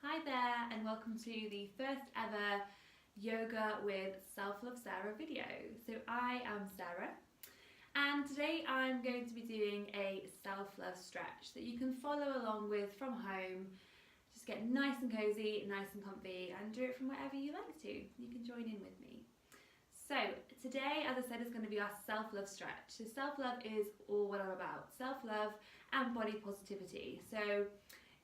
Hi there and welcome to the first ever Yoga with Self-Love Sarah video. So I am Sarah and today I'm going to be doing a self-love stretch that you can follow along with from home. Just get nice and cozy, nice and comfy and do it from wherever you like to. You can join in with me. So today, as I said, is going to be our self-love stretch. So self-love is all what I'm about. Self-love and body positivity. So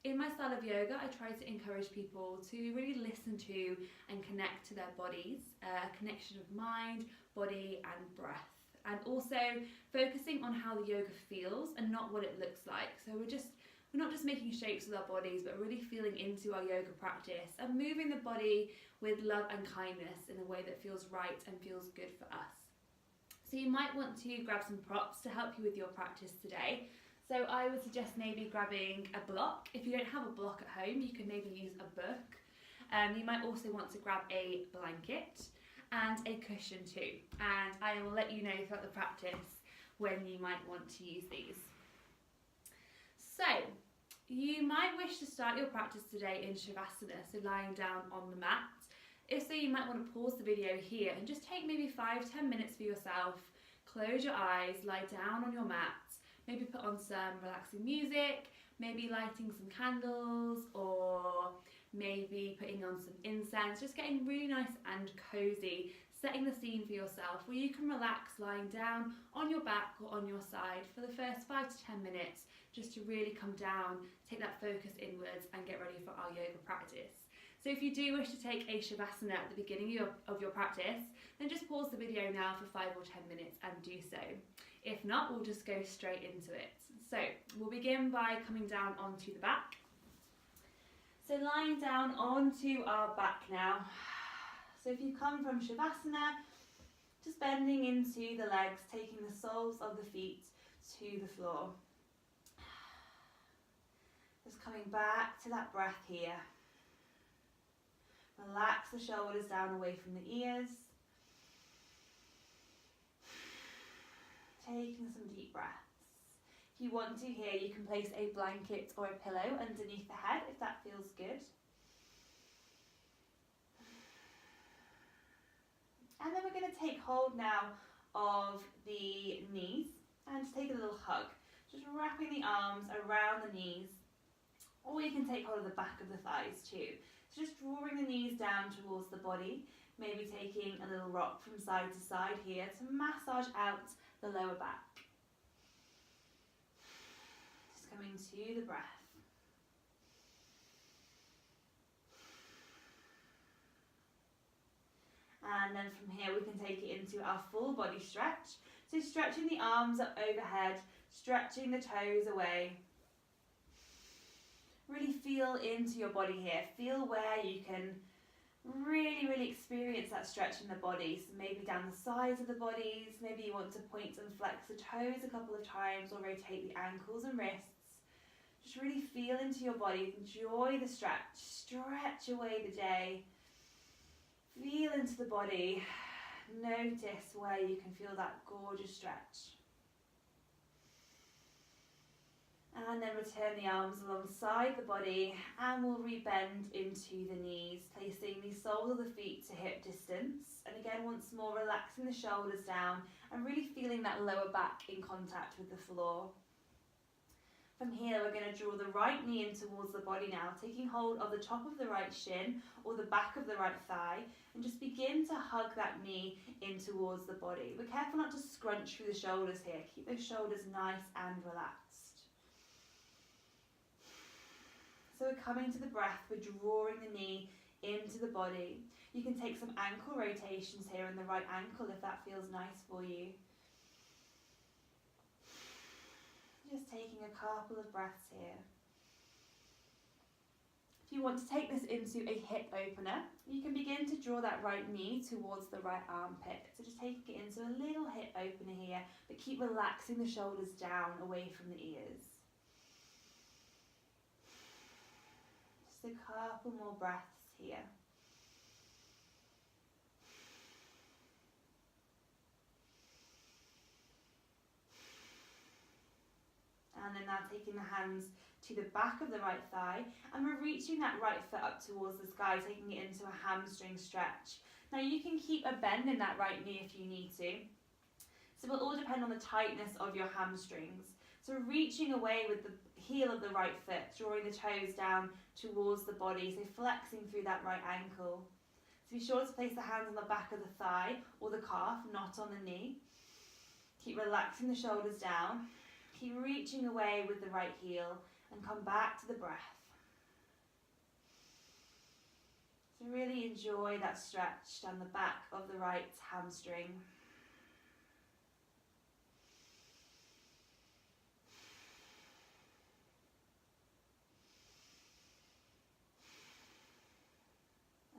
in my style of yoga, I try to encourage people to really listen to and connect to their bodies, a connection of mind, body and breath. And also focusing on how the yoga feels and not what it looks like. So we're not just making shapes with our bodies, but really feeling into our yoga practice and moving the body with love and kindness in a way that feels right and feels good for us. So you might want to grab some props to help you with your practice today. So I would suggest maybe grabbing a block. If you don't have a block at home, you can maybe use a book. You might also want to grab a blanket and a cushion too. And I will let you know throughout the practice when you might want to use these. So you might wish to start your practice today in Shavasana, so lying down on the mat. If so, you might want to pause the video here and just take maybe 5-10 minutes for yourself. Close your eyes, lie down on your mat. Maybe put on some relaxing music, maybe lighting some candles, or maybe putting on some incense, just getting really nice and cozy, setting the scene for yourself where you can relax lying down on your back or on your side for the first 5 to 10 minutes, just to really come down, take that focus inwards and get ready for our yoga practice. So if you do wish to take a Shavasana at the beginning of your practice, then just pause the video now for 5 or 10 minutes and do so. If not, we'll just go straight into it. So we'll begin by coming down onto the back. So lying down onto our back now. So if you come from Shavasana, just bending into the legs, taking the soles of the feet to the floor. Just coming back to that breath here. Relax the shoulders down away from the ears. Taking some deep breaths. If you want to here, you can place a blanket or a pillow underneath the head if that feels good. And then we're going to take hold now of the knees and just take a little hug. Just wrapping the arms around the knees, or you can take hold of the back of the thighs too. So just drawing the knees down towards the body, maybe taking a little rock from side to side here to massage out the lower back. Just coming to the breath. And then from here we can take it into our full body stretch. So stretching the arms up overhead, stretching the toes away. Really feel into your body here. Feel where you can really experience that stretch in the body. So maybe down the sides of the bodies, maybe you want to point and flex the toes a couple of times or rotate the ankles and wrists. Just really feel into your body, enjoy the stretch, stretch away the day. Feel into the body, notice where you can feel that gorgeous stretch. And then return the arms alongside the body and we'll rebend into the knees, placing the soles of the feet to hip distance. And again, once more, relaxing the shoulders down and really feeling that lower back in contact with the floor. From here, we're going to draw the right knee in towards the body now, taking hold of the top of the right shin or the back of the right thigh, and just begin to hug that knee in towards the body. We're careful not to scrunch through the shoulders here. Keep those shoulders nice and relaxed. So we're coming to the breath, we're drawing the knee into the body. You can take some ankle rotations here in the right ankle if that feels nice for you. Just taking a couple of breaths here. If you want to take this into a hip opener, you can begin to draw that right knee towards the right armpit. So just taking it into a little hip opener here, but keep relaxing the shoulders down away from the ears. Just a couple more breaths here. And then now taking the hands to the back of the right thigh, and we're reaching that right foot up towards the sky, taking it into a hamstring stretch. Now you can keep a bend in that right knee if you need to. So it will all depend on the tightness of your hamstrings. So reaching away with the heel of the right foot, drawing the toes down towards the body, so flexing through that right ankle. So be sure to place the hands on the back of the thigh or the calf, not on the knee. Keep relaxing the shoulders down. Keep reaching away with the right heel and come back to the breath. So really enjoy that stretch down the back of the right hamstring.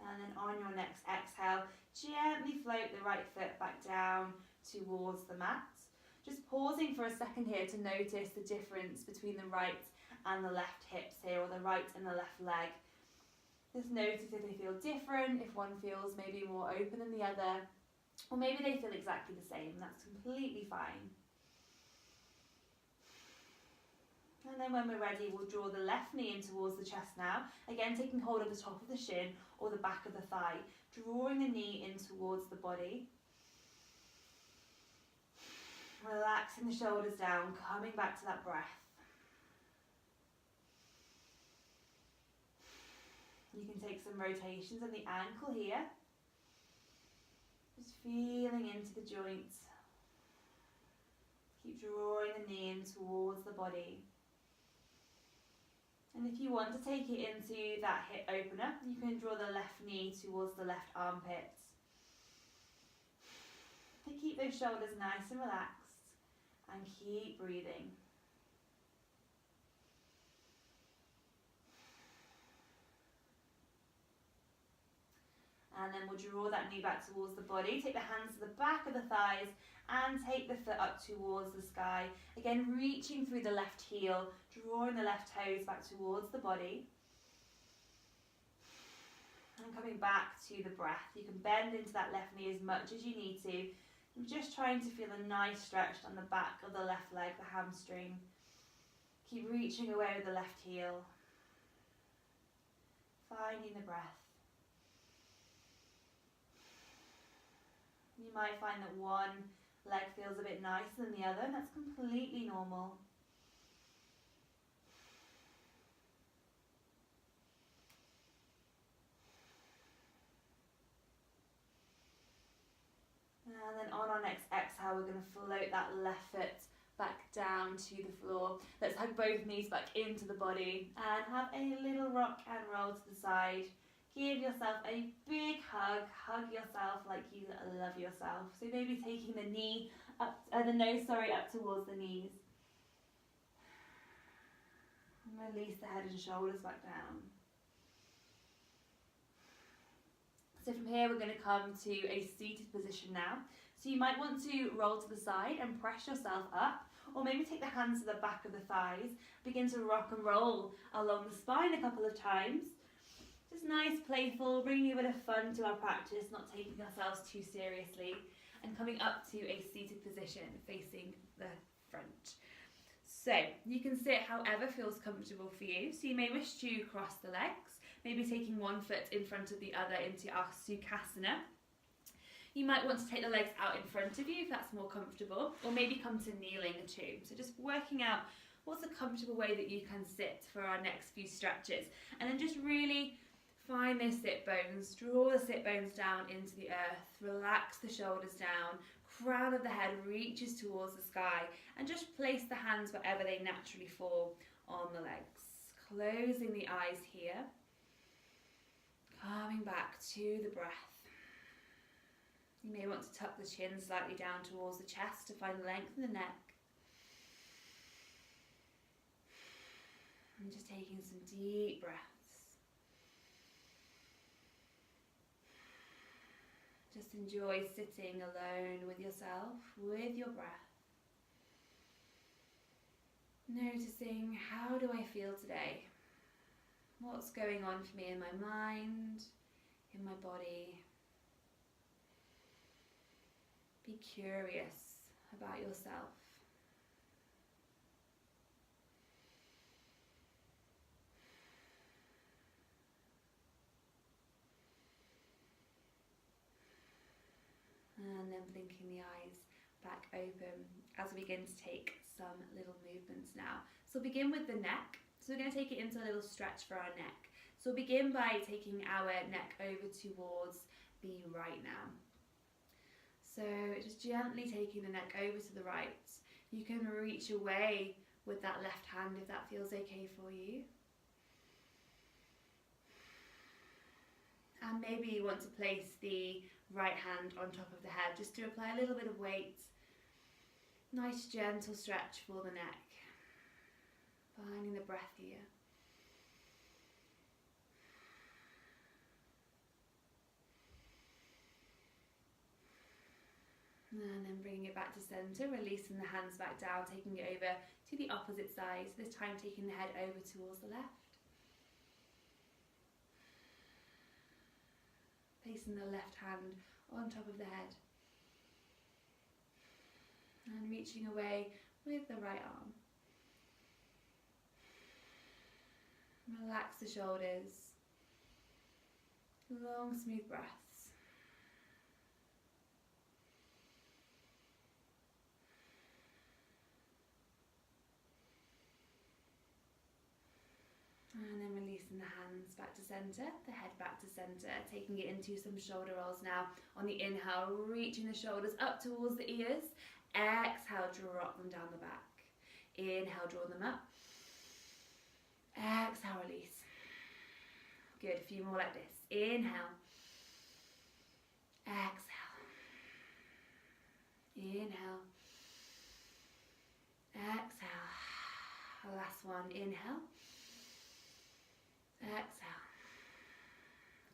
And then on your next exhale, gently float the right foot back down towards the mat. Just pausing for a second here to notice the difference between the right and the left hips here, or the right and the left leg. Just notice if they feel different, if one feels maybe more open than the other, or maybe they feel exactly the same. That's completely fine. And then when we're ready, we'll draw the left knee in towards the chest now. Again, taking hold of the top of the shin or the back of the thigh, drawing the knee in towards the body. Relaxing the shoulders down, coming back to that breath. You can take some rotations of the ankle here. Just feeling into the joints. Keep drawing the knee in towards the body. And if you want to take it into that hip opener, you can draw the left knee towards the left armpit. So keep those shoulders nice and relaxed and keep breathing. And then we'll draw that knee back towards the body. Take the hands to the back of the thighs and take the foot up towards the sky. Again, reaching through the left heel, drawing the left toes back towards the body. And coming back to the breath. You can bend into that left knee as much as you need to. I'm just trying to feel a nice stretch on the back of the left leg, the hamstring. Keep reaching away with the left heel. Finding the breath. You might find that one leg feels a bit nicer than the other, and that's completely normal. And then on our next exhale, we're going to float that left foot back down to the floor. Let's hug both knees back into the body and have a little rock and roll to the side. Give yourself a big hug. Hug yourself like you love yourself. So maybe taking the knee up, the nose, up towards the knees. And release the head and shoulders back down. So from here, we're going to come to a seated position now. So you might want to roll to the side and press yourself up, or maybe take the hands to the back of the thighs. Begin to rock and roll along the spine a couple of times. Just nice, playful, bringing a bit of fun to our practice, not taking ourselves too seriously, and coming up to a seated position facing the front. So you can sit however feels comfortable for you. So you may wish to cross the legs, maybe taking one foot in front of the other into our Sukhasana. You might want to take the legs out in front of you if that's more comfortable, or maybe come to kneeling too. So just working out what's a comfortable way that you can sit for our next few stretches, and then just really find those sit bones, draw the sit bones down into the earth, relax the shoulders down, crown of the head reaches towards the sky, and just place the hands wherever they naturally fall on the legs. Closing the eyes here, coming back to the breath. You may want to tuck the chin slightly down towards the chest to find length in the neck. And just taking some deep breaths. Just enjoy sitting alone with yourself, with your breath. Noticing, how do I feel today? What's going on for me in my mind, in my body? Be curious about yourself. then blinking the eyes back open as we begin to take some little movements now. So we'll begin with the neck. So we're going to take it into a little stretch for our neck. So we'll begin by taking our neck over towards the right now. So just gently taking the neck over to the right. You can reach away with that left hand if that feels okay for you. And maybe you want to place the right hand on top of the head just to apply a little bit of weight. Nice gentle stretch for the neck. Finding the breath here. And then bringing it back to centre, releasing the hands back down, taking it over to the opposite side, this time taking the head over towards the left. Placing the left hand on top of the head. And reaching away with the right arm. Relax the shoulders. Long, smooth breaths. And then releasing the hands back to centre, the head back to centre, taking it into some shoulder rolls now. On the inhale, reaching the shoulders up towards the ears. Exhale, drop them down the back. Inhale, draw them up. Exhale, release. Good, a few more like this. Inhale. Exhale. Inhale. Exhale. Last one, inhale. Exhale.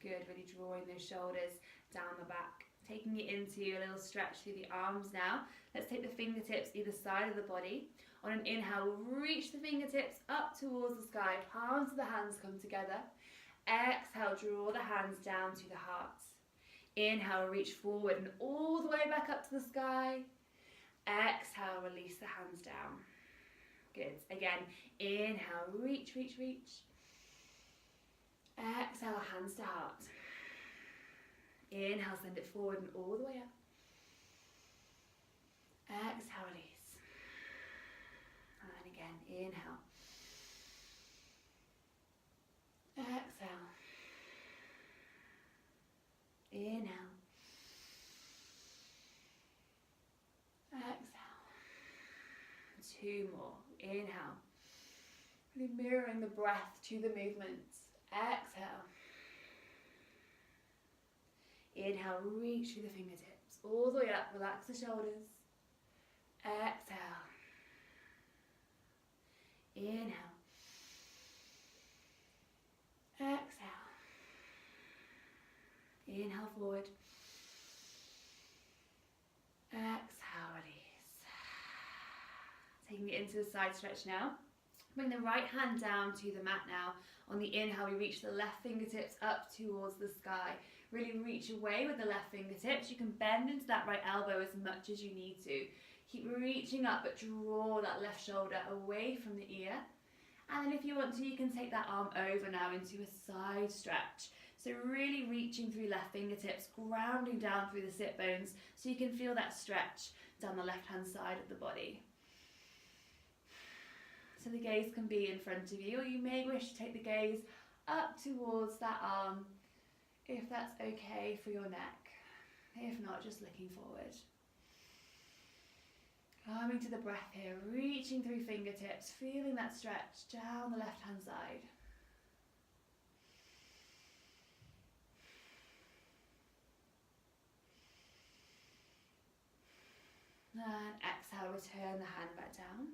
Good, really drawing those shoulders down the back. Taking it into a little stretch through the arms now. Let's take the fingertips either side of the body. On an inhale, we'll reach the fingertips up towards the sky. Palms of the hands come together. Exhale, draw the hands down to the heart. Inhale, reach forward and all the way back up to the sky. Exhale, release the hands down. Good. Again, inhale, reach, reach, reach. Exhale, hands to heart. Inhale, send it forward and all the way up. Exhale, release. And again, inhale. Exhale. Inhale. Exhale. 2 more. Inhale. Really mirroring the breath to the movements. Exhale. Inhale, reach through the fingertips. All the way up, relax the shoulders. Exhale. Inhale. Exhale. Inhale forward. Exhale, release. Taking it into the side stretch now. Bring the right hand down to the mat now. On the inhale, we reach the left fingertips up towards the sky. Really reach away with the left fingertips. You can bend into that right elbow as much as you need to. Keep reaching up, but draw that left shoulder away from the ear. And then if you want to, you can take that arm over now into a side stretch. So really reaching through left fingertips, grounding down through the sit bones so you can feel that stretch down the left-hand side of the body. So the gaze can be in front of you, or you may wish to take the gaze up towards that arm, if that's okay for your neck. If not, just looking forward. Coming to the breath here, reaching through fingertips, feeling that stretch down the left-hand side. And exhale, return the hand back down.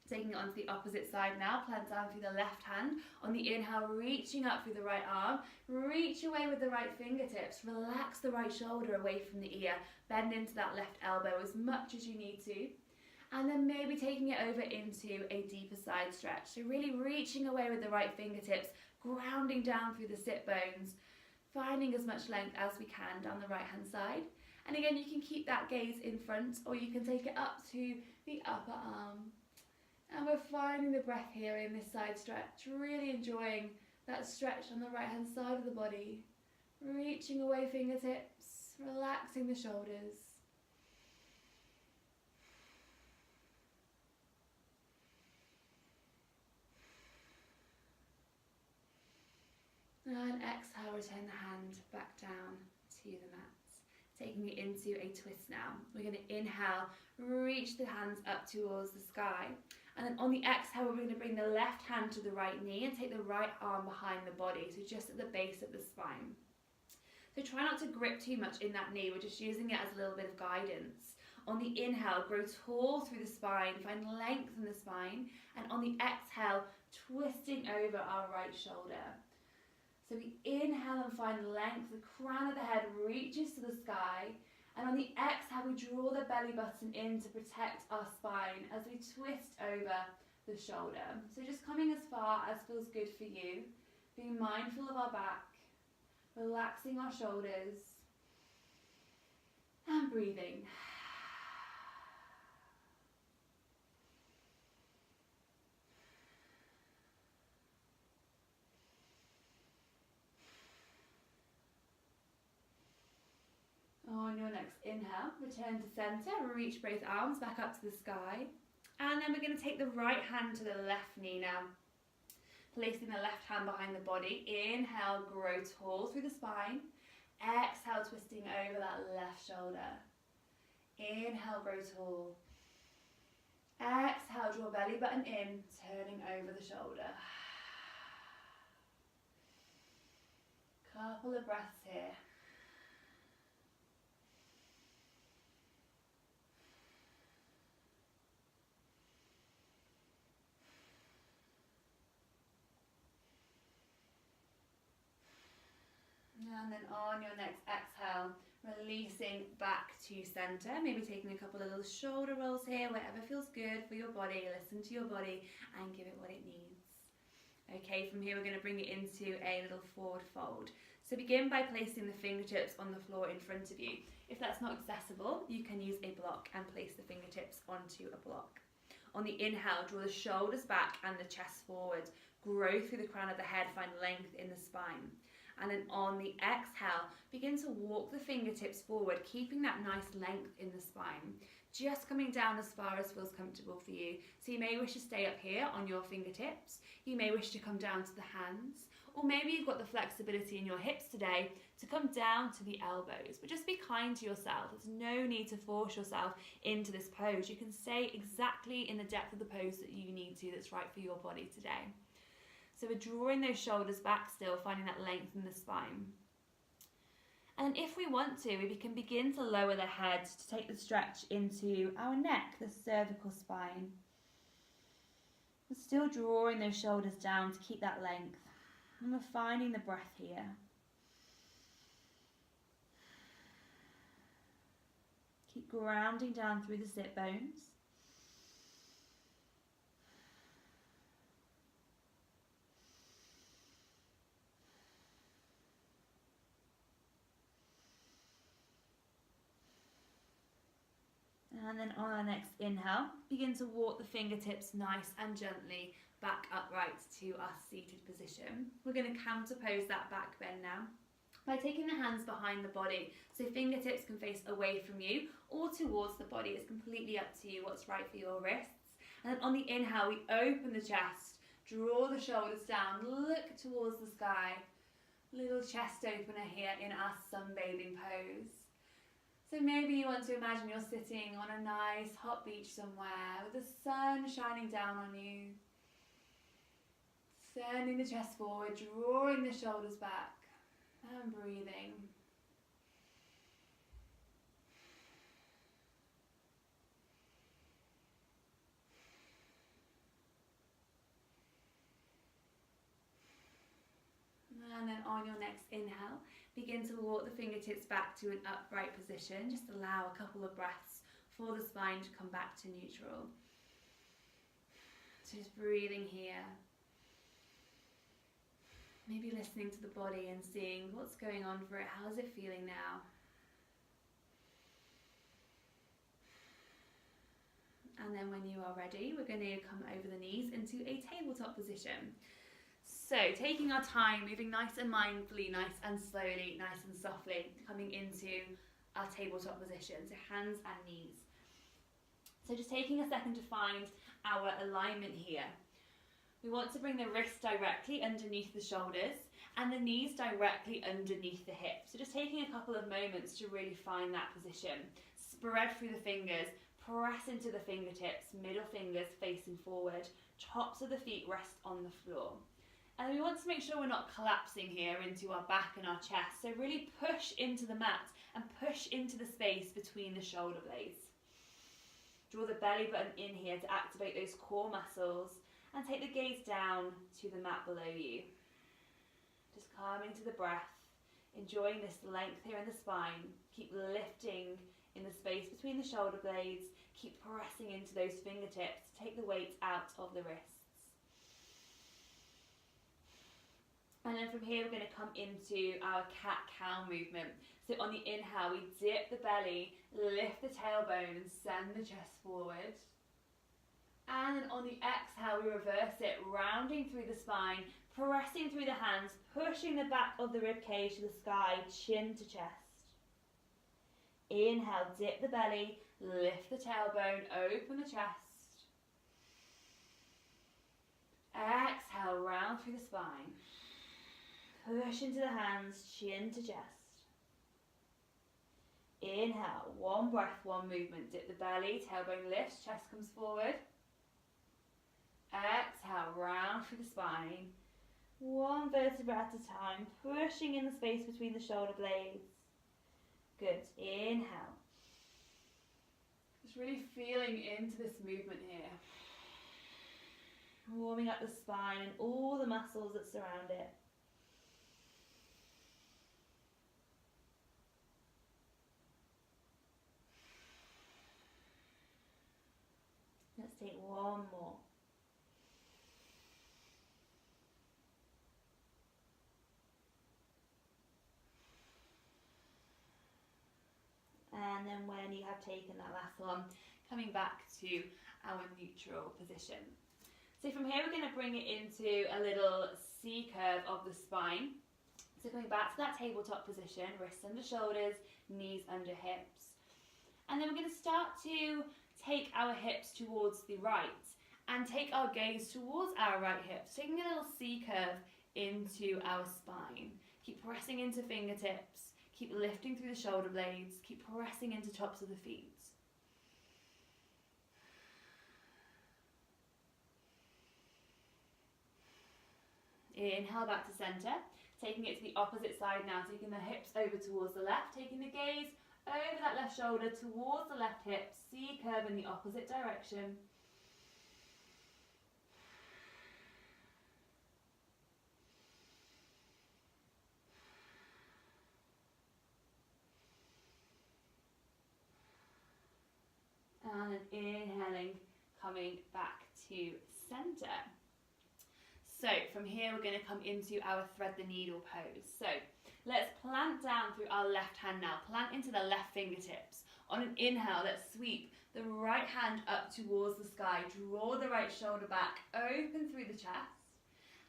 Taking it onto the opposite side now, plant down through the left hand. On the inhale, reaching up through the right arm. Reach away with the right fingertips. Relax the right shoulder away from the ear. Bend into that left elbow as much as you need to. And then maybe taking it over into a deeper side stretch. So really reaching away with the right fingertips, grounding down through the sit bones, finding as much length as we can down the right hand side. And again, you can keep that gaze in front, or you can take it up to the upper arm. And we're finding the breath here in this side stretch, really enjoying that stretch on the right hand side of the body. Reaching away fingertips, relaxing the shoulders. And exhale, return the hand back down to the mat. Taking it into a twist now. We're going to inhale, reach the hands up towards the sky. And then on the exhale, we're going to bring the left hand to the right knee and take the right arm behind the body, so just at the base of the spine. So try not to grip too much in that knee, we're just using it as a little bit of guidance. On the inhale, grow tall through the spine, find length in the spine. And on the exhale, twisting over our right shoulder. So we inhale and find length, the crown of the head reaches to the sky. And on the exhale, we draw the belly button in to protect our spine as we twist over the shoulder. So just coming as far as feels good for you, being mindful of our back, relaxing our shoulders, and breathing. On your next inhale, return to center, reach both arms back up to the sky. And then we're going to take the right hand to the left knee now. Placing the left hand behind the body. Inhale, grow tall through the spine. Exhale, twisting over that left shoulder. Inhale, grow tall. Exhale, draw belly button in, turning over the shoulder. Couple of breaths here. And then on your next exhale, releasing back to center, maybe taking a couple of little shoulder rolls here, whatever feels good for your body. Listen to your body and give it what it needs. Okay, from here we're going to bring it into a little forward fold. So begin by placing the fingertips on the floor in front of you. If that's not accessible, you can use a block and place the fingertips onto a block. On the inhale, draw the shoulders back and the chest forward. Grow through the crown of the head, find length in the spine. And then on the exhale, begin to walk the fingertips forward, keeping that nice length in the spine. Just coming down as far as feels comfortable for you. So you may wish to stay up here on your fingertips. You may wish to come down to the hands. Or maybe you've got the flexibility in your hips today to come down to the elbows. But just be kind to yourself. There's no need to force yourself into this pose. You can stay exactly in the depth of the pose that you need to, that's right for your body today. So we're drawing those shoulders back still, finding that length in the spine. And if we want to, we can begin to lower the head to take the stretch into our neck, the cervical spine. We're still drawing those shoulders down to keep that length. And we're finding the breath here. Keep grounding down through the sit bones. And then on our next inhale, begin to walk the fingertips nice and gently back upright to our seated position. We're going to counterpose that back bend now by taking the hands behind the body. So fingertips can face away from you or towards the body. It's completely up to you what's right for your wrists. And then on the inhale, we open the chest, draw the shoulders down, look towards the sky. Little chest opener here in our sunbathing pose. So maybe you want to imagine you're sitting on a nice hot beach somewhere with the sun shining down on you. Sending the chest forward, drawing the shoulders back and breathing. And then on your next inhale, begin to walk the fingertips back to an upright position. Just allow a couple of breaths for the spine to come back to neutral. So just breathing here. Maybe listening to the body and seeing what's going on for it. How is it feeling now? And then when you are ready, we're going to come over the knees into a tabletop position. So taking our time, moving nice and mindfully, nice and slowly, nice and softly, coming into our tabletop position, so hands and knees. So just taking a second to find our alignment here. We want to bring the wrists directly underneath the shoulders and the knees directly underneath the hips. So just taking a couple of moments to really find that position. Spread through the fingers, press into the fingertips, middle fingers facing forward, tops of the feet rest on the floor. And we want to make sure we're not collapsing here into our back and our chest. So really push into the mat and push into the space between the shoulder blades. Draw the belly button in here to activate those core muscles and take the gaze down to the mat below you. Just calming to the breath, enjoying this length here in the spine. Keep lifting in the space between the shoulder blades. Keep pressing into those fingertips to take the weight out of the wrists. And then from here we're going to come into our cat-cow movement. So on the inhale we dip the belly, lift the tailbone and send the chest forward. And then on the exhale we reverse it, rounding through the spine, pressing through the hands, pushing the back of the rib cage to the sky, chin to chest. Inhale, dip the belly, lift the tailbone, open the chest. Exhale, round through the spine. Push into the hands, chin to chest. Inhale, one breath, one movement. Dip the belly, tailbone lifts, chest comes forward. Exhale, round through the spine. One vertebra at a time, pushing in the space between the shoulder blades. Good. Inhale. Just really feeling into this movement here. Warming up the spine and all the muscles that surround it. Let's take one more. And then when you have taken that last one, coming back to our neutral position. So from here we're going to bring it into a little C curve of the spine. So coming back to that tabletop position, wrists under shoulders, knees under hips. And then we're going to start to take our hips towards the right and take our gaze towards our right hips, taking a little C curve into our spine. Keep pressing into fingertips, keep lifting through the shoulder blades, keep pressing into tops of the feet. Inhale back to center, taking it to the opposite side now, taking the hips over towards the left, taking the gaze over that left shoulder towards the left hip, C curve in the opposite direction. And inhaling, coming back to center. So from here we're going to come into our thread the needle pose. So let's plant down through our left hand now. Plant into the left fingertips. On an inhale, let's sweep the right hand up towards the sky. Draw the right shoulder back, open through the chest.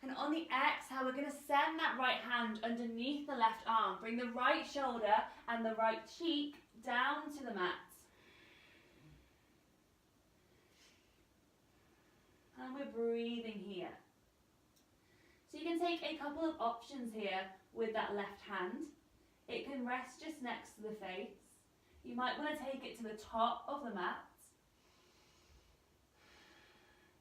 And on the exhale, we're going to send that right hand underneath the left arm. Bring the right shoulder and the right cheek down to the mat. And we're breathing here. So you can take a couple of options here with that left hand. It can rest just next to the face. You might want to take it to the top of the mat.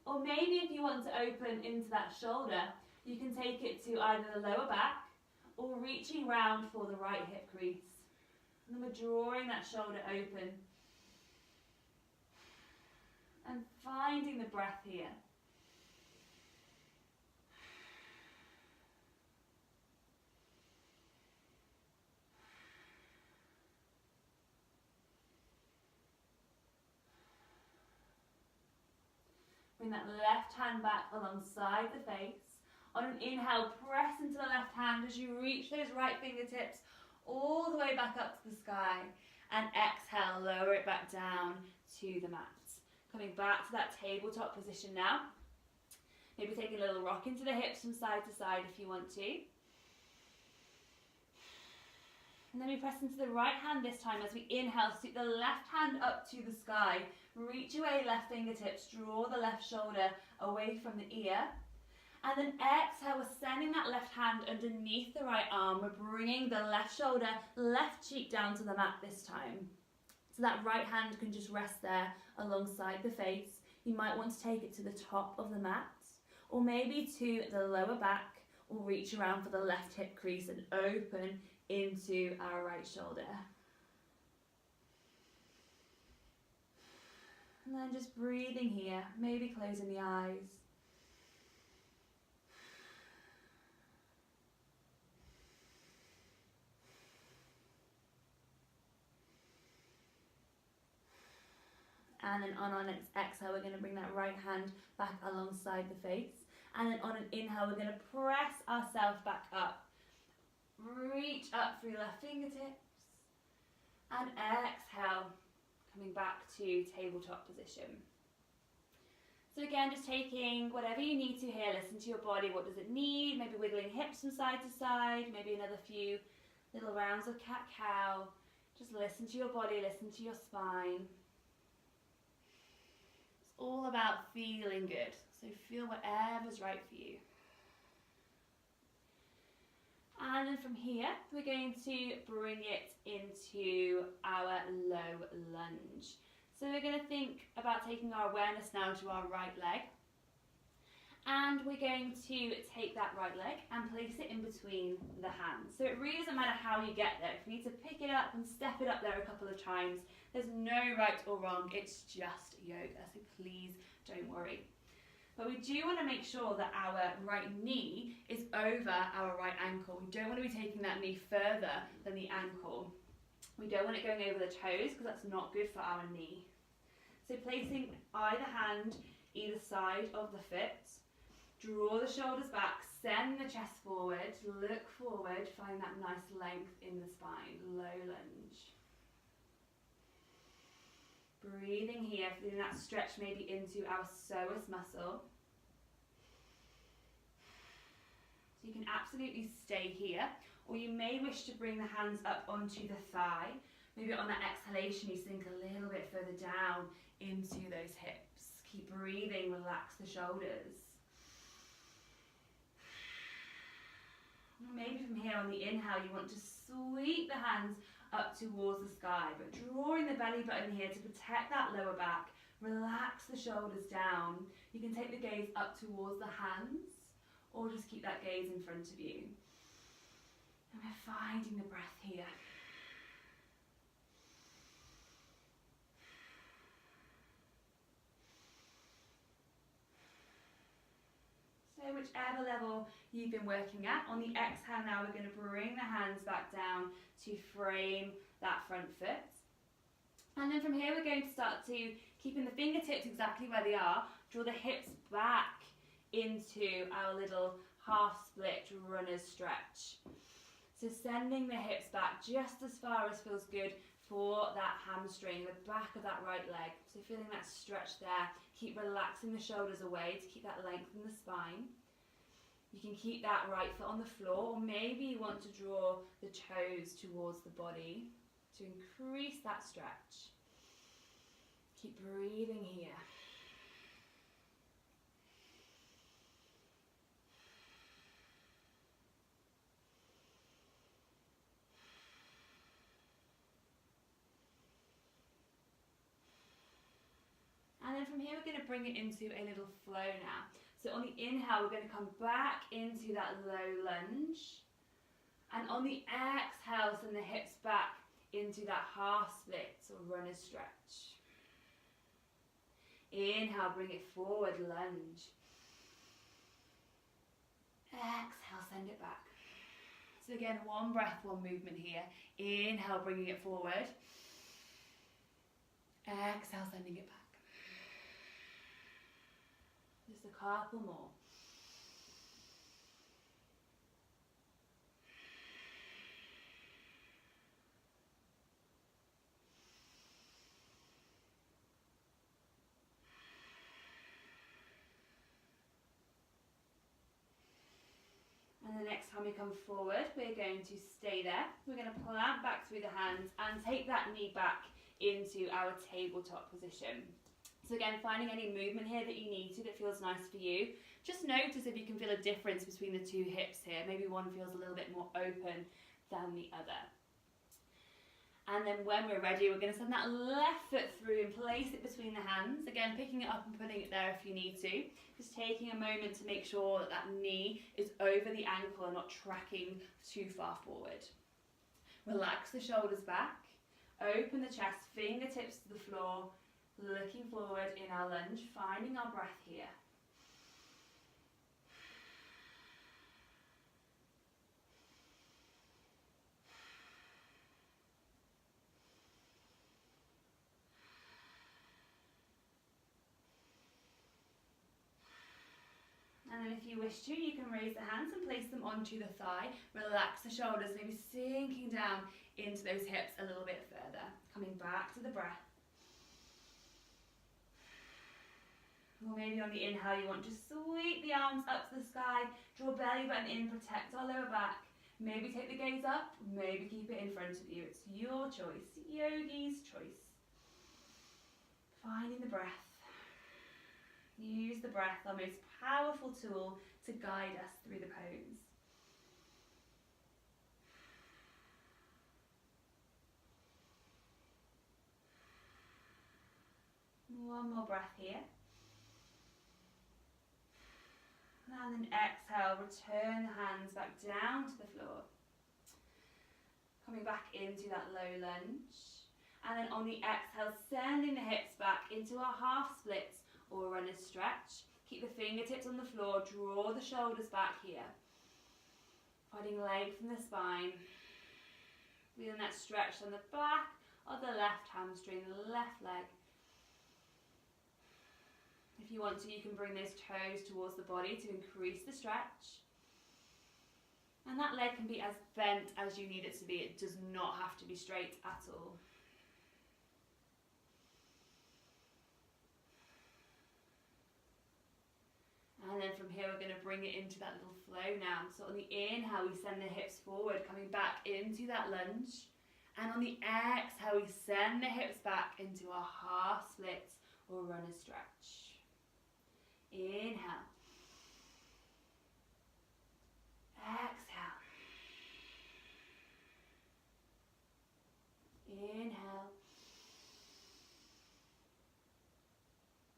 Or maybe if you want to open into that shoulder, you can take it to either the lower back or reaching round for the right hip crease. And then we're drawing that shoulder open. And finding the breath here. Bring that left hand back alongside the face. On an inhale, press into the left hand as you reach those right fingertips all the way back up to the sky. And exhale, lower it back down to the mat. Coming back to that tabletop position now. Maybe take a little rock into the hips from side to side if you want to. And then we press into the right hand this time as we inhale, sweep the left hand up to the sky. Reach away left fingertips, draw the left shoulder away from the ear. And then exhale, we're sending that left hand underneath the right arm. We're bringing the left shoulder, left cheek down to the mat this time. So that right hand can just rest there alongside the face. You might want to take it to the top of the mat, or maybe to the lower back, or reach around for the left hip crease and open into our right shoulder. And then just breathing here, maybe closing the eyes. And then on our next exhale, we're going to bring that right hand back alongside the face. And then on an inhale, we're going to press ourselves back up. Reach up through left fingertips. And exhale, coming back to tabletop position. So again, just taking whatever you need to here. Listen to your body. What does it need? Maybe wiggling hips from side to side. Maybe another few little rounds of cat-cow. Just listen to your body. Listen to your spine. All about feeling good, so feel whatever's right for you. And then from here, we're going to bring it into our low lunge. So we're going to think about taking our awareness now to our right leg. And we're going to take that right leg and place it in between the hands. So it really doesn't matter how you get there. If you need to pick it up and step it up there a couple of times, there's no right or wrong, it's just yoga, so please don't worry. But we do want to make sure that our right knee is over our right ankle. We don't want to be taking that knee further than the ankle. We don't want it going over the toes because that's not good for our knee. So placing either hand either side of the foot, draw the shoulders back, send the chest forward, look forward, find that nice length in the spine, low lunge. Breathing here, feeling that stretch maybe into our psoas muscle. So you can absolutely stay here, or you may wish to bring the hands up onto the thigh. Maybe on that exhalation you sink a little bit further down into those hips. Keep breathing, relax the shoulders. Maybe from here on the inhale you want to sweep the hands up towards the sky, but drawing the belly button here to protect that lower back. Relax the shoulders down. You can take the gaze up towards the hands, or just keep that gaze in front of you. And we're finding the breath here. So whichever level you've been working at, on the exhale now we're going to bring the hands back down to frame that front foot. And then from here we're going to start to, keeping the fingertips exactly where they are, draw the hips back into our little half split runner's stretch. So sending the hips back just as far as feels good for that hamstring, the back of that right leg. So feeling that stretch there. Keep relaxing the shoulders away to keep that length in the spine. You can keep that right foot on the floor, or maybe you want to draw the toes towards the body to increase that stretch. Keep breathing here. And then from here we're going to bring it into a little flow now. So on the inhale we're going to come back into that low lunge. And on the exhale send the hips back into that half split or runner's stretch. Inhale, bring it forward, lunge. Exhale, send it back. So again, one breath, one movement here. Inhale, bringing it forward. Exhale, sending it back. Just a couple more. And the next time we come forward, we're going to stay there. We're going to plant back through the hands and take that knee back into our tabletop position. So again, finding any movement here that you need to, that feels nice for you. Just notice if you can feel a difference between the two hips here. Maybe one feels a little bit more open than the other. And then when we're ready, we're going to send that left foot through and place it between the hands. Again, picking it up and putting it there if you need to. Just taking a moment to make sure that that knee is over the ankle and not tracking too far forward. Relax the shoulders back. Open the chest, fingertips to the floor. Looking forward in our lunge, finding our breath here. And then if you wish to, you can raise the hands and place them onto the thigh. Relax the shoulders, maybe sinking down into those hips a little bit further. Coming back to the breath. Or maybe on the inhale, you want to sweep the arms up to the sky, draw belly button in, protect our lower back. Maybe take the gaze up, maybe keep it in front of you. It's your choice, yogi's choice. Finding the breath. Use the breath, our most powerful tool to guide us through the pose. One more breath here. And then exhale, return the hands back down to the floor. Coming back into that low lunge. And then on the exhale, sending the hips back into our half splits or runner's stretch. Keep the fingertips on the floor, draw the shoulders back here. Finding length from the spine. Feeling that stretch on the back of the left hamstring, the left leg. If you want to, you can bring those toes towards the body to increase the stretch. And that leg can be as bent as you need it to be. It does not have to be straight at all. And then from here, we're going to bring it into that little flow now. So on the inhale, we send the hips forward, coming back into that lunge. And on the exhale, we send the hips back into our half splits or runner's stretch. Inhale. Exhale. Inhale.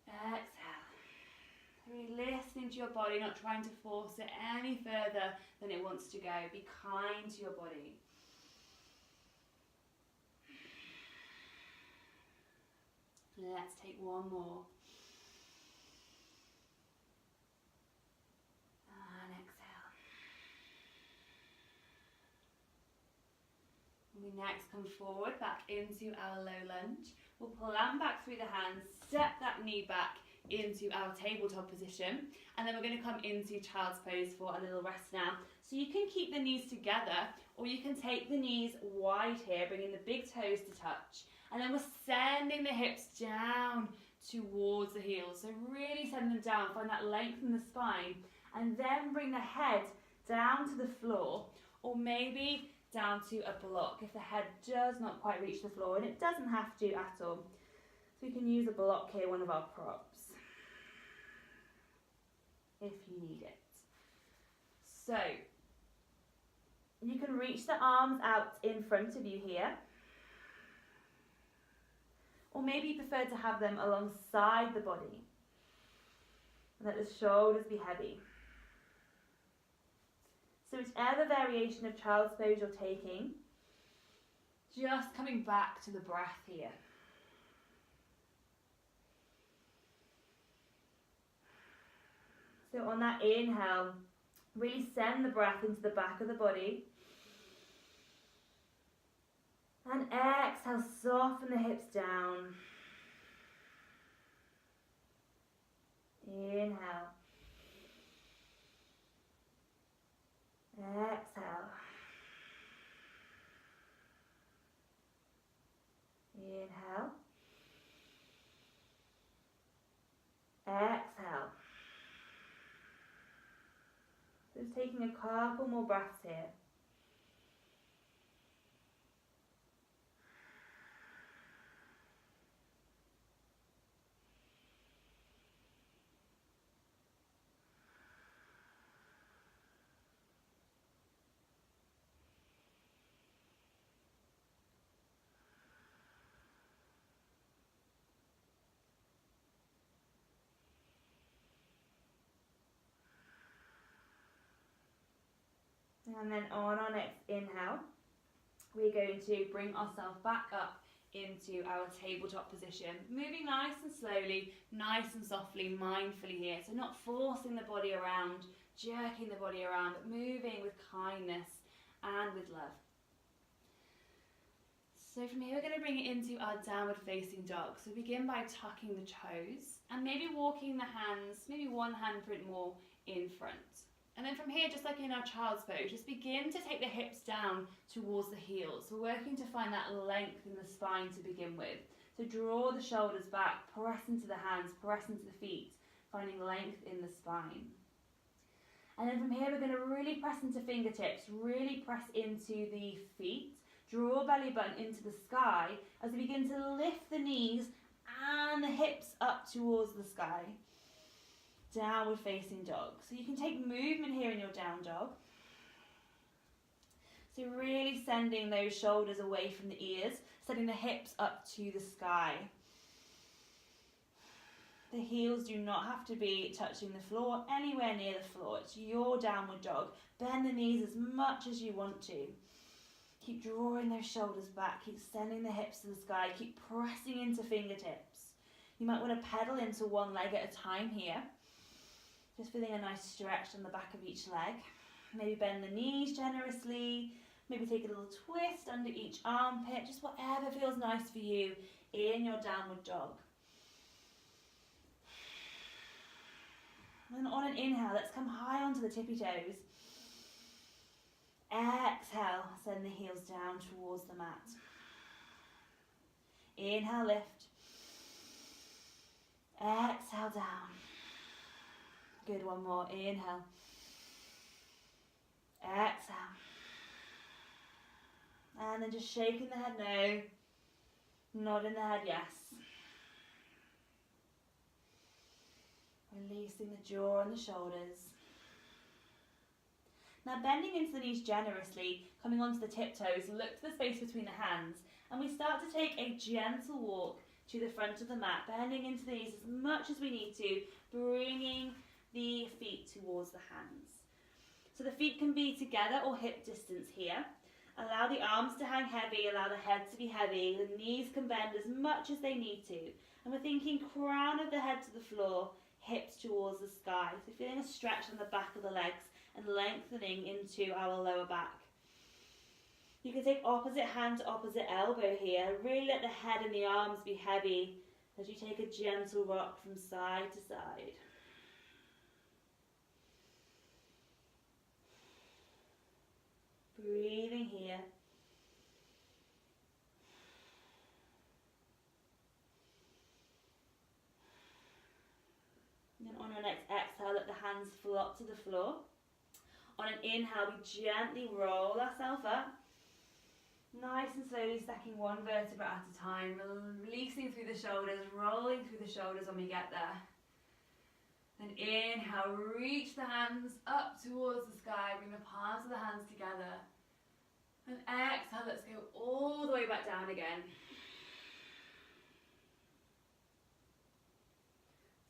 Exhale. Really listening to your body, not trying to force it any further than it wants to go. Be kind to your body. Let's take one more. And exhale. And we next come forward back into our low lunge. We'll plan back through the hands, step that knee back into our tabletop position, and then we're going to come into child's pose for a little rest now. So you can keep the knees together, or you can take the knees wide here, bringing the big toes to touch, and then we're sending the hips down towards the heels. So really send them down, find that length in the spine, and then bring the head down to the floor, or maybe down to a block if the head does not quite reach the floor, and it doesn't have to at all. So we can use a block here, one of our props, if you need it. So you can reach the arms out in front of you here, or maybe you prefer to have them alongside the body and let the shoulders be heavy. So whichever variation of child's pose you're taking, just coming back to the breath here. So on that inhale, really send the breath into the back of the body. And exhale, soften the hips down. Inhale. Exhale. Inhale. Exhale. Just taking a couple more breaths here. And then on our next inhale, we're going to bring ourselves back up into our tabletop position, moving nice and slowly, nice and softly, mindfully here. So not forcing the body around, jerking the body around, but moving with kindness and with love. So from here we're going to bring it into our downward facing dog. So begin by tucking the toes and maybe walking the hands, maybe one handprint more in front. And then from here, just like in our child's pose, just begin to take the hips down towards the heels. So we're working to find that length in the spine to begin with. So draw the shoulders back, press into the hands, press into the feet, finding length in the spine. And then from here, we're going to really press into fingertips, really press into the feet. Draw belly button into the sky as we begin to lift the knees and the hips up towards the sky. Downward facing dog. So you can take movement here in your down dog. So really sending those shoulders away from the ears, sending the hips up to the sky. The heels do not have to be touching the floor, anywhere near the floor. It's your downward dog. Bend the knees as much as you want to. Keep drawing those shoulders back. Keep sending the hips to the sky. Keep pressing into fingertips. You might want to pedal into one leg at a time here. Just feeling a nice stretch on the back of each leg. Maybe bend the knees generously. Maybe take a little twist under each armpit. Just whatever feels nice for you in your downward dog. And on an inhale, let's come high onto the tippy toes. Exhale, send the heels down towards the mat. Inhale, lift. Exhale, down. Good, one more. Inhale. Exhale. And then just shaking the head no. Nodding the head yes. Releasing the jaw and the shoulders. Now bending into the knees generously, coming onto the tiptoes, look to the space between the hands, and we start to take a gentle walk to the front of the mat, bending into the knees as much as we need to, bringing the feet towards the hands. So the feet can be together or hip distance here. Allow the arms to hang heavy, allow the head to be heavy, the knees can bend as much as they need to. And we're thinking crown of the head to the floor, hips towards the sky. So feeling a stretch on the back of the legs and lengthening into our lower back. You can take opposite hand to opposite elbow here. Really let the head and the arms be heavy as you take a gentle rock from side to side. Breathing here. And then on your next exhale, let the hands flop to the floor. On an inhale, we gently roll ourselves up. Nice and slowly stacking one vertebra at a time, releasing through the shoulders, rolling through the shoulders when we get there. And inhale, reach the hands up towards the sky, bring the palms of the hands together. And exhale, let's go all the way back down again.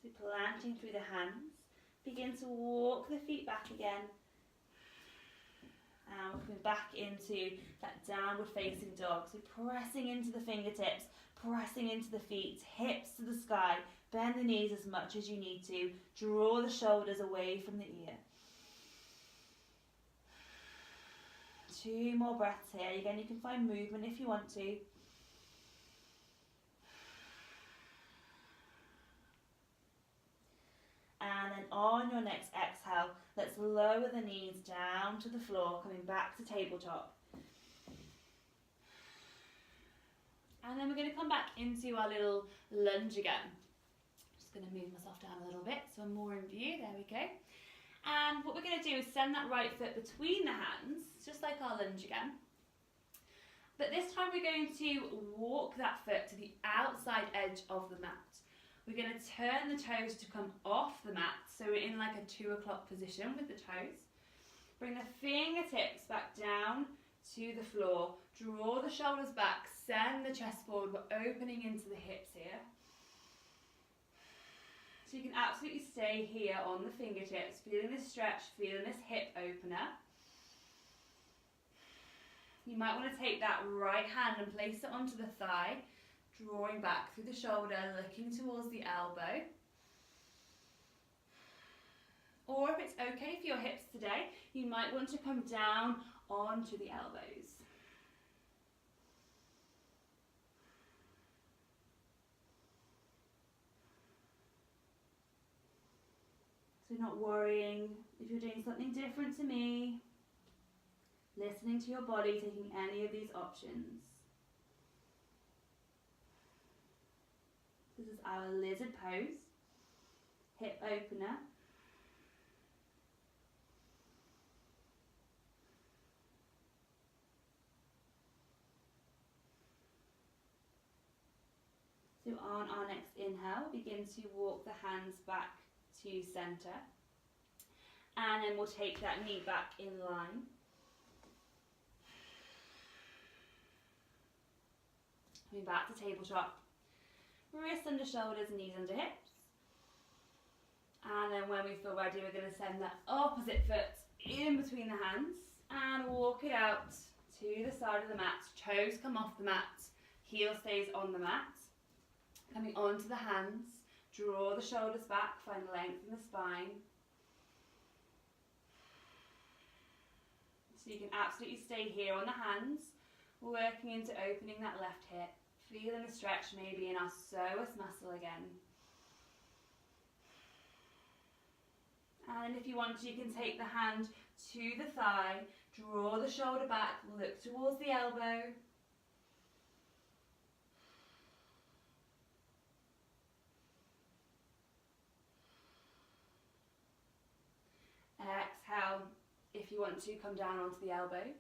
So planting through the hands, begin to walk the feet back again. And we're coming back into that downward facing dog. So pressing into the fingertips, pressing into the feet, hips to the sky. Bend the knees as much as you need to. Draw the shoulders away from the ear. 2 more breaths here. Again, you can find movement if you want to. And then on your next exhale, let's lower the knees down to the floor, coming back to tabletop. And then we're going to come back into our little lunge again. Just going to move myself down a little bit so I'm more in view. There we go. And what we're going to do is send that right foot between the hands, just like our lunge again. But this time we're going to walk that foot to the outside edge of the mat. We're going to turn the toes to come off the mat, so we're in like a 2 o'clock position with the toes. Bring the fingertips back down to the floor. Draw the shoulders back, send the chest forward. We're opening into the hips here. So you can absolutely stay here on the fingertips, feeling this stretch, feeling this hip opener. You might want to take that right hand and place it onto the thigh, drawing back through the shoulder, looking towards the elbow. Or if it's okay for your hips today, you might want to come down onto the elbows. So not worrying if you're doing something different to me, listening to your body, taking any of these options. This is our lizard pose, hip opener. So on our next inhale, begin to walk the hands back to center. And then we'll take that knee back in line. Coming back to tabletop. Wrists under shoulders, knees under hips. And then when we feel ready, we're going to send that opposite foot in between the hands and walk it out to the side of the mat. Toes come off the mat, heel stays on the mat. Coming onto the hands, draw the shoulders back, find length in the spine. So you can absolutely stay here on the hands, working into opening that left hip. Feeling the stretch maybe in our psoas muscle again. And if you want to, you can take the hand to the thigh, draw the shoulder back, look towards the elbow. Exhale, if you want to, come down onto the elbows.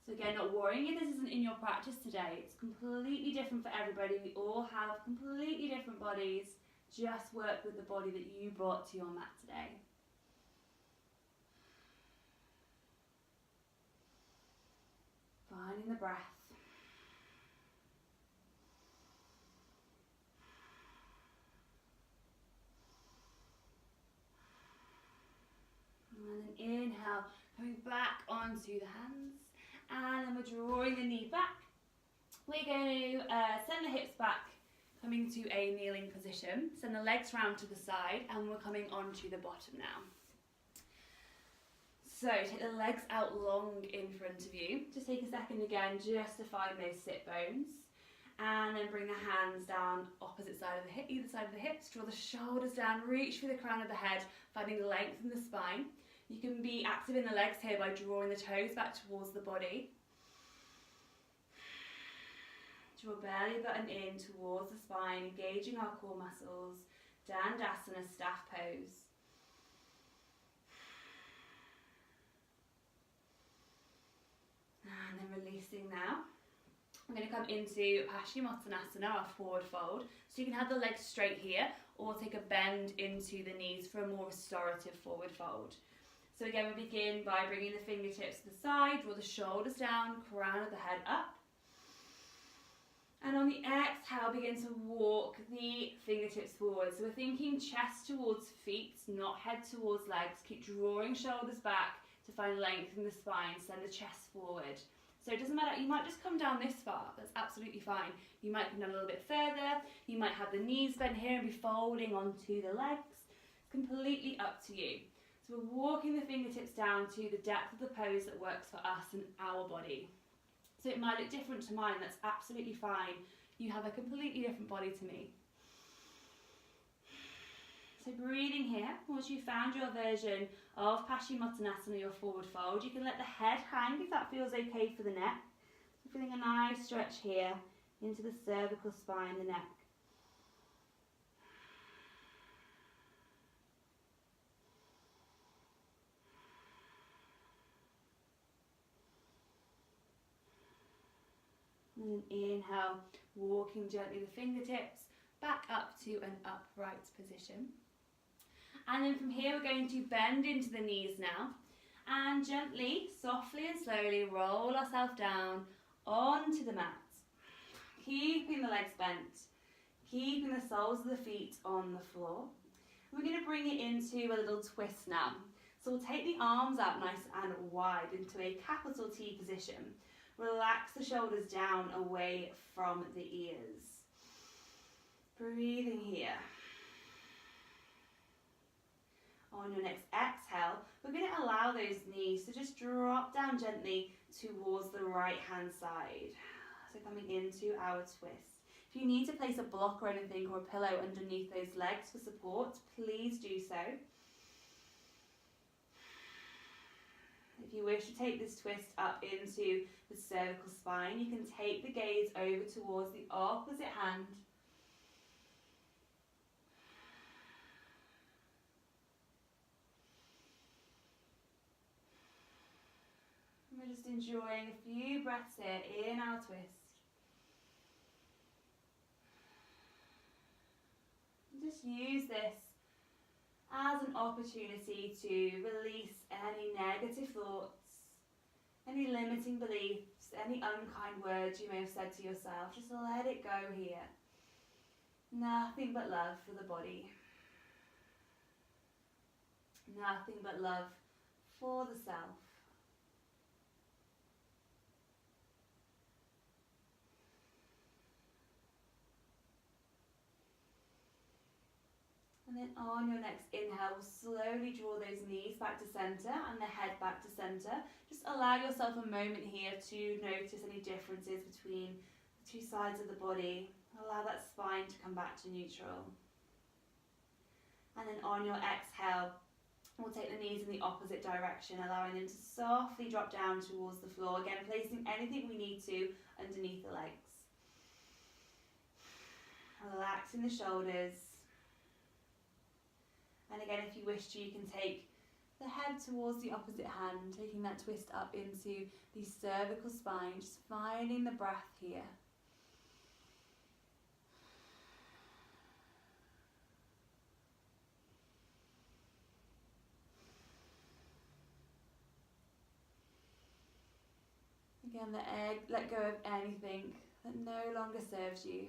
So again, not worrying if this isn't in your practice today. It's completely different for everybody. We all have completely different bodies. Just work with the body that you brought to your mat today. Finding the breath. And then inhale, coming back onto the hands. And then we're drawing the knee back. We're going to send the hips back, coming to a kneeling position. Send the legs round to the side, and we're coming onto the bottom now. So take the legs out long in front of you. Just take a second again just to find those sit bones. And then bring the hands down opposite side of the hip, either side of the hips. Draw the shoulders down, reach for the crown of the head, finding length in the spine. You can be active in the legs here by drawing the toes back towards the body. Draw belly button in towards the spine, engaging our core muscles. Dandasana, staff pose. And then releasing now. I'm going to come into Paschimottanasana, our forward fold. So you can have the legs straight here or take a bend into the knees for a more restorative forward fold. So again, we begin by bringing the fingertips to the side, draw the shoulders down, crown of the head up. And on the exhale, begin to walk the fingertips forward. So we're thinking chest towards feet, not head towards legs. Keep drawing shoulders back to find length in the spine. Send the chest forward. So it doesn't matter, you might just come down this far. That's absolutely fine. You might come down a little bit further. You might have the knees bent here and be folding onto the legs. It's completely up to you. So we're walking the fingertips down to the depth of the pose that works for us and our body. So it might look different to mine, that's absolutely fine. You have a completely different body to me. So breathing here, once you've found your version of Paschimottanasana, your forward fold, you can let the head hang if that feels okay for the neck. So feeling a nice stretch here into the cervical spine, the neck. And then inhale, walking gently the fingertips back up to an upright position. And then from here, we're going to bend into the knees now. And gently, softly and slowly roll ourselves down onto the mat. Keeping the legs bent, keeping the soles of the feet on the floor. We're going to bring it into a little twist now. So we'll take the arms out nice and wide into a capital T position. Relax the shoulders down away from the ears. Breathing here. On your next exhale, we're going to allow those knees to just drop down gently towards the right hand side. So coming into our twist. If you need to place a block or anything or a pillow underneath those legs for support, please do so. If you wish to take this twist up into the cervical spine, you can take the gaze over towards the opposite hand. We're just enjoying a few breaths here in our twist. Just use this as an opportunity to release any negative thoughts, any limiting beliefs, any unkind words you may have said to yourself. Just let it go here. Nothing but love for the body. Nothing but love for the self. And then on your next inhale, we'll slowly draw those knees back to centre and the head back to centre. Just allow yourself a moment here to notice any differences between the two sides of the body. Allow that spine to come back to neutral. And then on your exhale, we'll take the knees in the opposite direction, allowing them to softly drop down towards the floor. Again, placing anything we need to underneath the legs. Relaxing the shoulders. And again, if you wish to, you can take the head towards the opposite hand, taking that twist up into the cervical spine, just finding the breath here. Again, let go of anything that no longer serves you.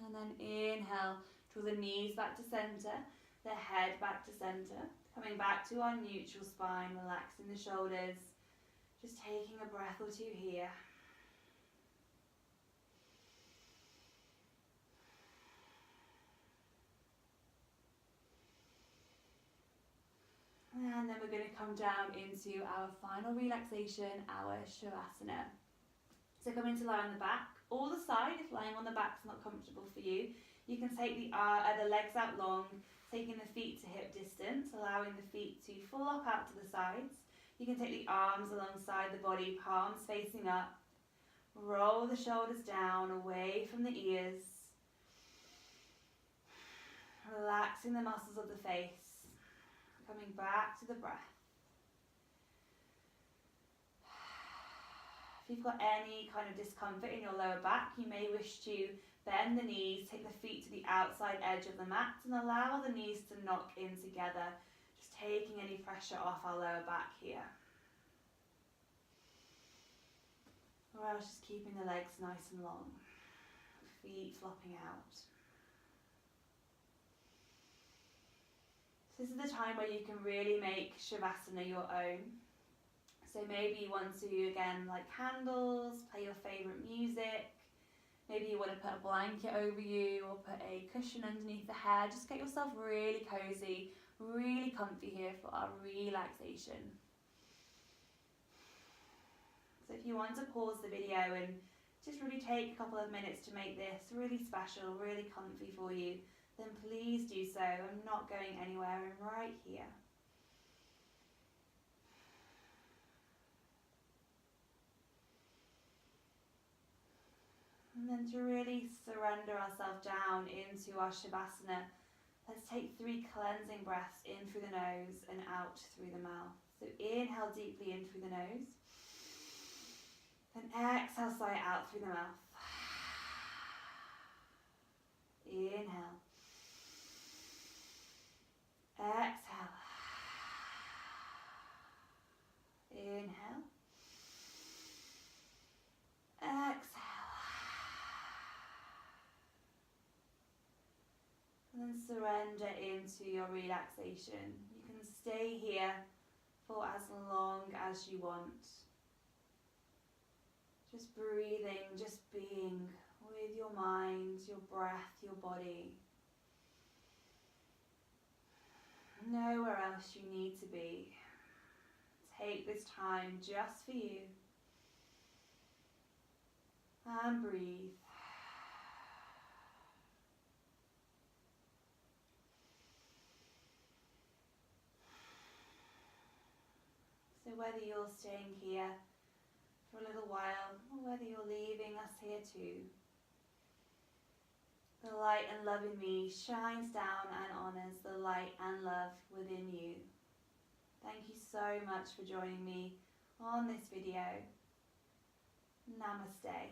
And then inhale, draw the knees back to centre, the head back to centre, coming back to our neutral spine, relaxing the shoulders, just taking a breath or two here. And then we're going to come down into our final relaxation, our Shavasana. So coming to lie on the back, or the side if lying on the back is not comfortable for you. You can take the legs out long, taking the feet to hip distance, allowing the feet to flop out to the sides. You can take the arms alongside the body, palms facing up. Roll the shoulders down away from the ears. Relaxing the muscles of the face. Coming back to the breath. If you've got any kind of discomfort in your lower back, you may wish to bend the knees, take the feet to the outside edge of the mat and allow the knees to knock in together, just taking any pressure off our lower back here. Or else just keeping the legs nice and long, feet flopping out. So this is the time where you can really make Shavasana your own. So maybe you want to, again, light candles, play your favourite music. Maybe you want to put a blanket over you or put a cushion underneath the head. Just get yourself really cosy, really comfy here for our relaxation. So if you want to pause the video and just really take a couple of minutes to make this really special, really comfy for you, then please do so. I'm not going anywhere, I'm right here. And then to really surrender ourselves down into our Shavasana, let's take 3 cleansing breaths in through the nose and out through the mouth. So inhale deeply in through the nose, then exhale, sigh out through the mouth. Inhale. Exhale. Inhale. can surrender into your relaxation. You can stay here for as long as you want. Just breathing, just being with your mind, your breath, your body. Nowhere else you need to be. Take this time just for you. And breathe. So whether you're staying here for a little while or whether you're leaving us here too, the light and love in me shines down and honours the light and love within you. Thank you so much for joining me on this video. Namaste.